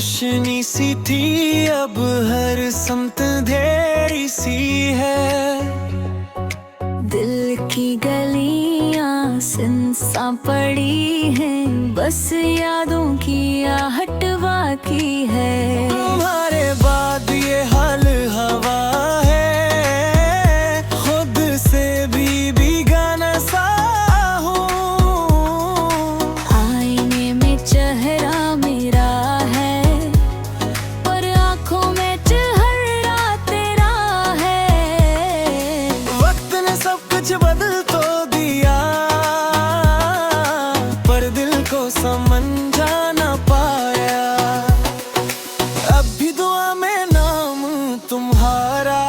रोशनी सी थी, अब हर समत अंधेरी सी है। दिल की गलियां सुनसान पड़ी हैं, बस यादों की आहट बाकी है। तुम्हारे बाद ये हाल हवा है, खुद से भी बेगाना सा हूँ। आईने में चेहरा मेरा है, पर आँखों में चेहरा तेरा है। वक्त ने सब कुछ बदल तो दिया, पर दिल को समझा ना पाया। अब भी दुआ में नाम तुम्हारा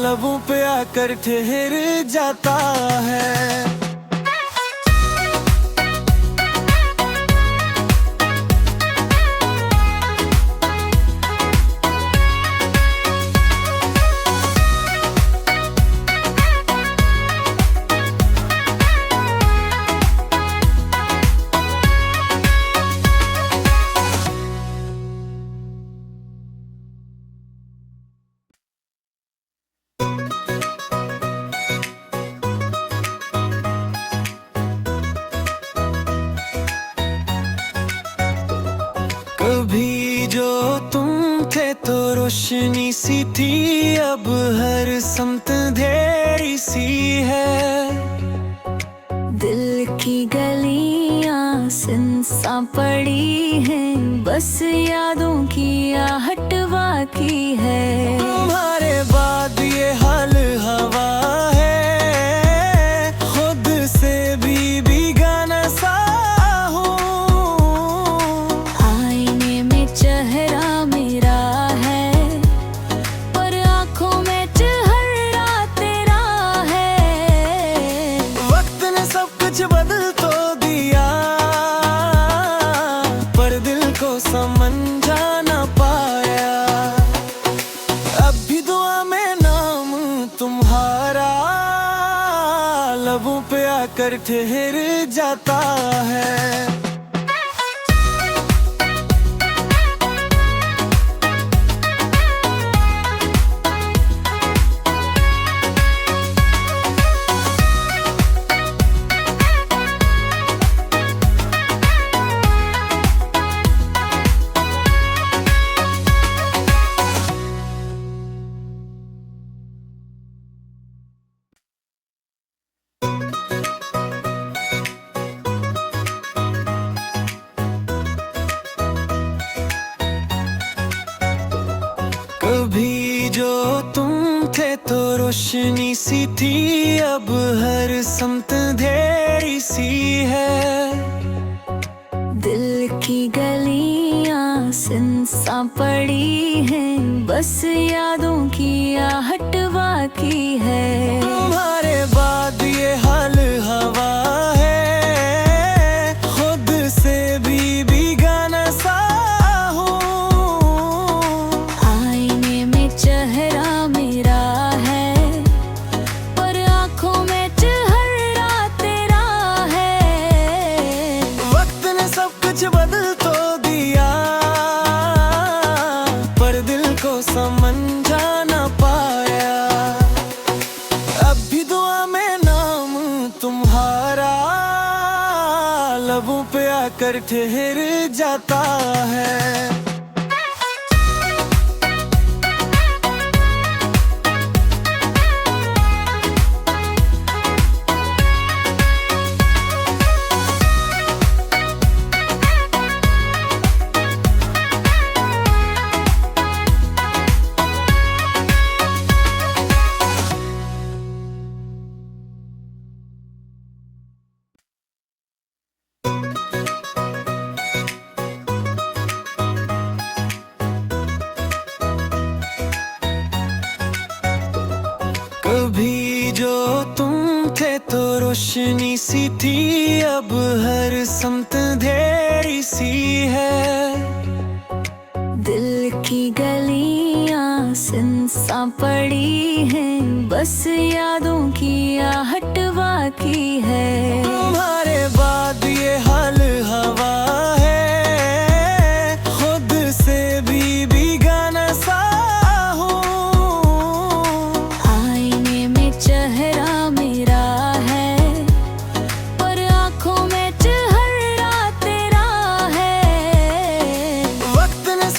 लबों पे आकर ठहर जाता है। कभी जो तुम थे तो रोशनी सी थी, अब हर समत अंधेरी सी है। दिल की गलियां सुनसान पड़ी हैं, बस यादों की आहट बाकी है। तुम्हारे बाद ये हाल हवा है, खुद से भी बेगाना सा हूँ। आईने में चेहरा मेरा है, पर आँखों में चेहरा तेरा है। वक्त ने सब कुछ बदल तो दिया, पर दिल को समझा ना पाया। अब भी दुआ में नाम तुम्हारा लबों पे आकर ठहर जाता है। कभी जो तुम थे तो रोशनी सी थी, अब हर समत अंधेरी सी है। दिल की गलियां सुनसान पड़ी हैं, बस यादों की आहट बाकी है। तुम्हारे बाद ये हाल हवा है, खुद से भी बेगाना सा हूँ। आईने में चेहरा मेरा है, पर आँखों में चेहरा तेरा है। वक्त ने सब कुछ बदल तो दिया, पर दिल को समझा ना पाया। अब भी दुआ में नाम तुम्हारा लबों पे आकर ठहर जाता है। कभी जो तुम थे तो रोशनी सी थी, अब हर समत अंधेरी सी है। दिल की गलियां सुनसान पड़ी हैं, बस यादों की आहट बाकी है। तुम्हारे बाद ये हाल हवा है,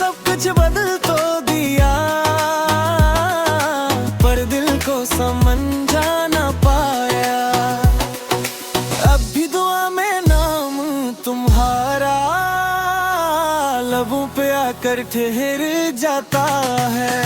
सब कुछ बदल तो दिया, पर दिल को समझा ना पाया। अब भी दुआ में नाम तुम्हारा लबों पे आकर ठहर जाता है।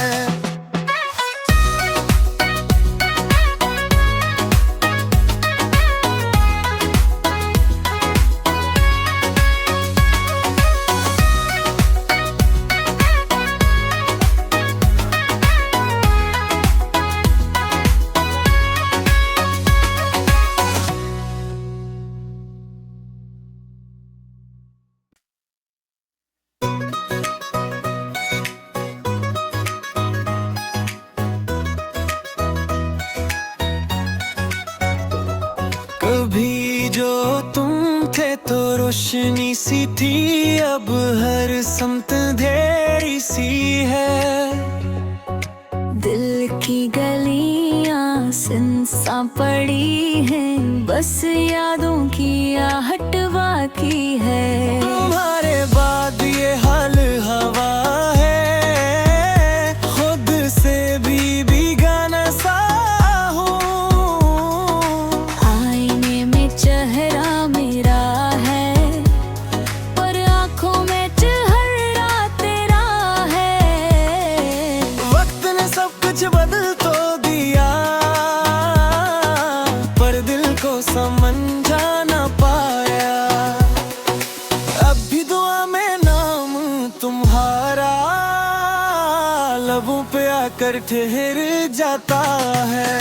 कभी जो तुम थे तो रोशनी सी थी, अब हर समत अंधेरी सी है। दिल की गलियां सुनसान पड़ी हैं, बस यादों की आहट बाकी है। तुम्हारे बाद ये हाल हवा है, खुद से भी बेगाना सा हूँ। आईने में चेहरा मेरा है, पर आँखों में चेहरा तेरा है। वक्त ने सब कुछ बदल तो दिया, पर दिल को समझा ना पाया। अब भी दुआ में नाम तुम्हारा लबों पे आकर ठहर जाता है।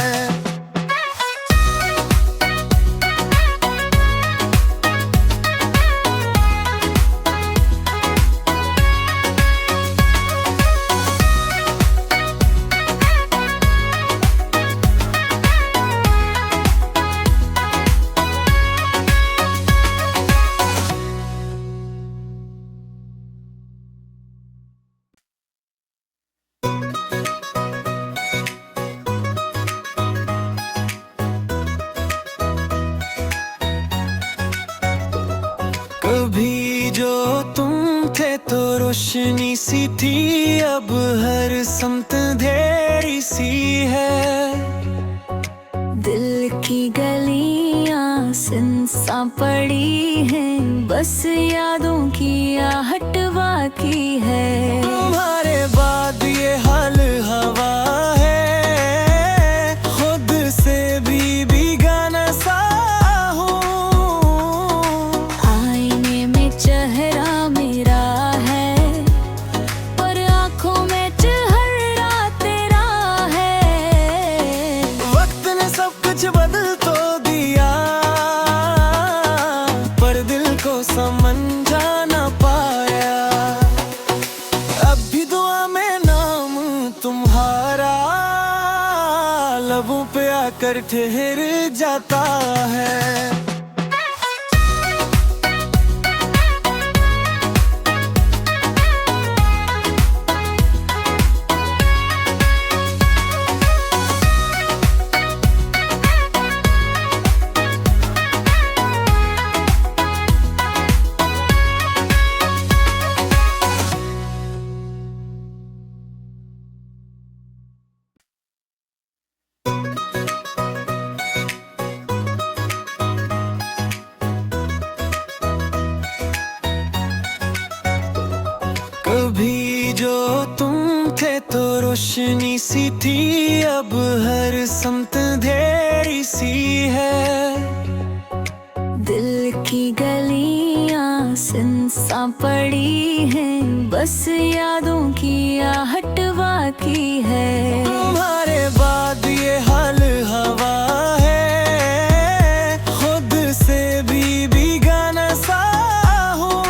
कभी जो तुम थे तो रोशनी सी थी, अब हर समत अंधेरी सी है। दिल की गलियां सुनसान पड़ी हैं, बस यादों की आहट बाकी है। तुम्हारे बाद ये हाल हवा है, खुद से भी बेगाना सा हूँ। आईने में चेहरा मेरा है, पर आँखों में चेहरा तेरा है। वक्त ने सब कुछ बदल तो दिया, पर दिल को समझा ना पाया। अब भी दुआ में नाम तुम्हारा लबों पे आकर ठहर जाता है। कभी जो तुम थे तो रोशनी सी थी, अब हर समत अंधेरी सी है। दिल की गलियां सुनसान पड़ी हैं, बस यादों की आहट बाकी है। तुम्हारे बाद ये हाल हवा है, खुद से भी बेगाना सा हूँ।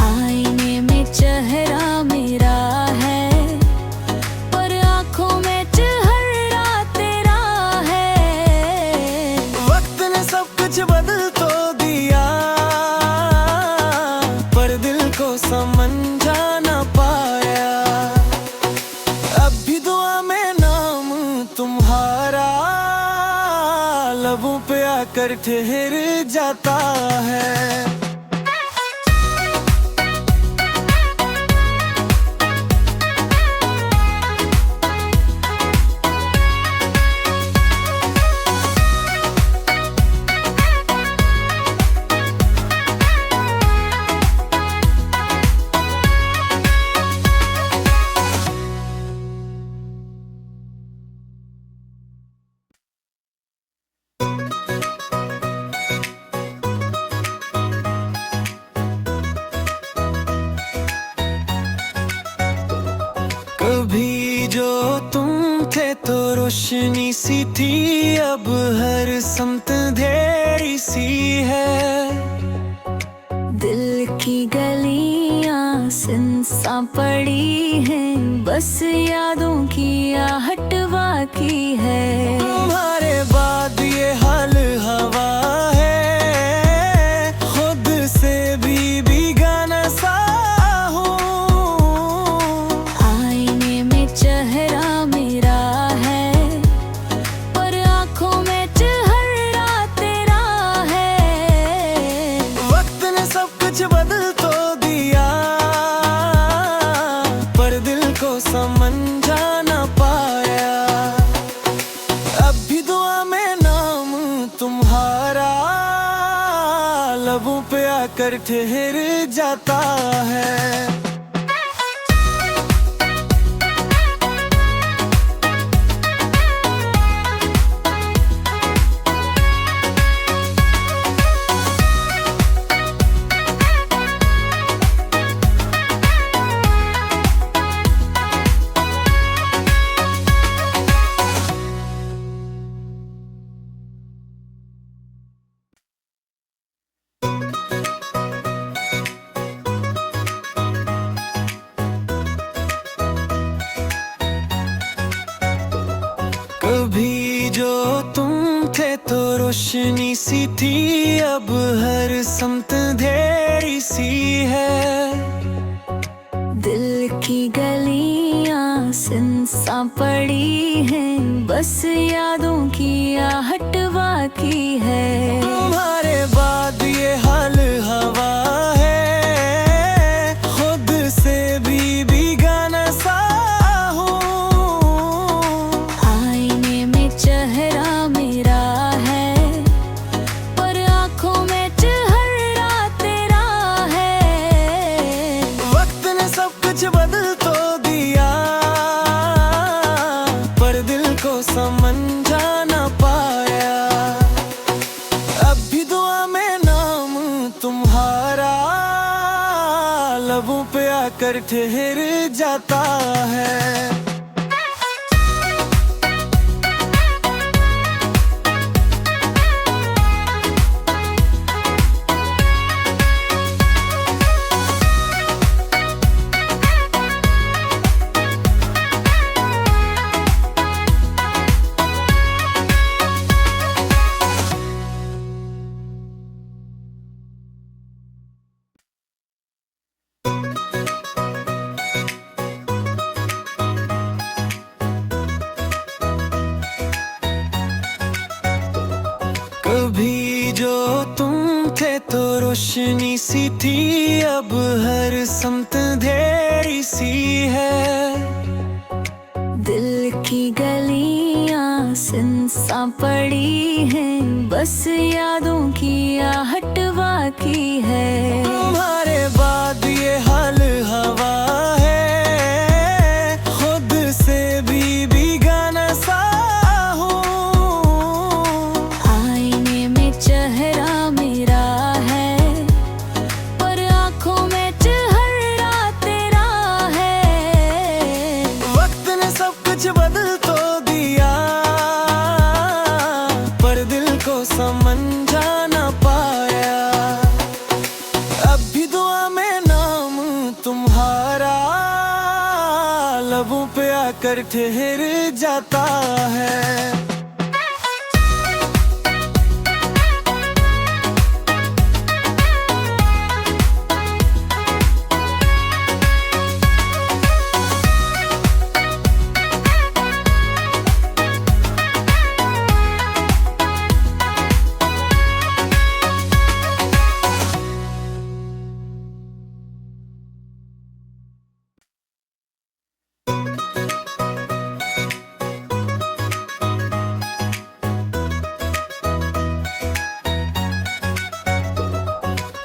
आईने में चेहरा मेरा है, पर आँखों में चेहरा तेरा है। वक्त ने सब कुछ बदल तो दिया, पर दिल को समझा ना पाया। अब भी दुआ में नाम तुम्हारा लबों पे आकर ठहर जाता है। कभी जो तुम थे तो रोशनी सी थी, अब हर समत अंधेरी सी है। दिल की गलियां सुनसान पड़ी हैं, बस यादों की आहट बाकी है। तुम्हारे बाद ये हाल हवा है, खुद से भी बेगाना सा हूँ। आईने में चेहरा मेरा है, पर आँखों में चेहरा तेरा है। वक्त ने सब कुछ बदल तो दिया, पर दिल को समझा ना पाया। अब भी दुआ में नाम तुम्हारा लबों पे आकर ठहर जाता है। कभी जो तुम थे तो रोशनी सी थी, अब हर समत अंधेरी सी है। दिल की गलियां सुनसान पड़ी हैं, बस यादों की आहट बाकी है। तुम्हारे बाद ये हाल हवा है, खुद से भी बेगाना सा हूँ। आईने में चेहरा मेरा है, पर आँखों में चेहरा तेरा है। वक्त ने सब कुछ बदल तो दिया, पर दिल को समझा ना पाया। अब भी दुआ में नाम तुम्हारा लबों पे आकर ठहर जाता है। कभी जो तुम थे तो रोशनी सी थी, अब हर समत अंधेरी सी है। दिल की गलियां सुनसान पड़ी हैं, बस यादों की आहट बाकी है। तुम्हारे बाद ये हाल हवा है, खुद से भी बेगाना सा हूँ। आईने में चेहरा मेरा है, पर आँखों में चेहरा तेरा है। वक्त ने सब कुछ बदल तो दिया, पर दिल को समझा ना पाया। अब भी दुआ में नाम तुम्हारा लबों पे आकर ठहर जाता है।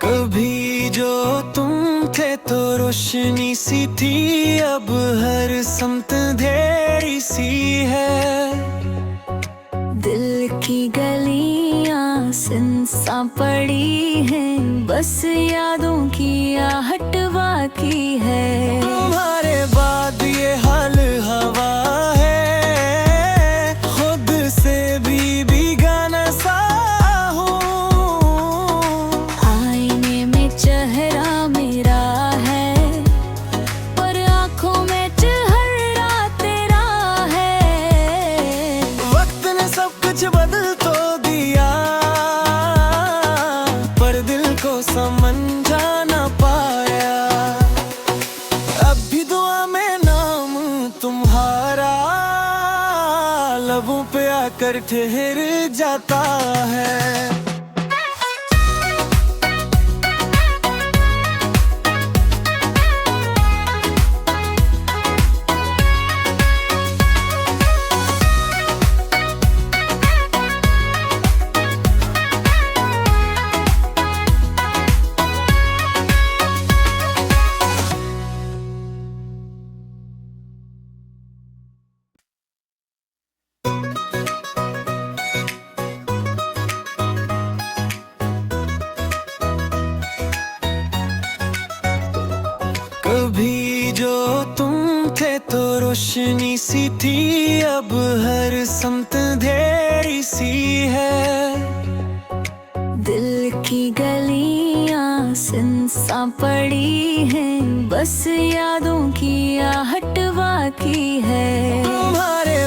कभी जो तुम थे तो रोशनी सी थी, अब हर समत अंधेरी सी है। दिल की गलियां सुनसान पड़ी हैं, बस यादों की आहट बाकी है। तुम्हारे बाद ये हाल अब भी दुआ में नाम तुम्हारा लबों पे आकर ठहर जाता है। कभी जो तुम थे तो रोशनी सी थी, अब हर समत अंधेरी सी है। दिल की गलियां सुनसान पड़ी हैं, बस यादों की आहट बाकी है। तुम्हारे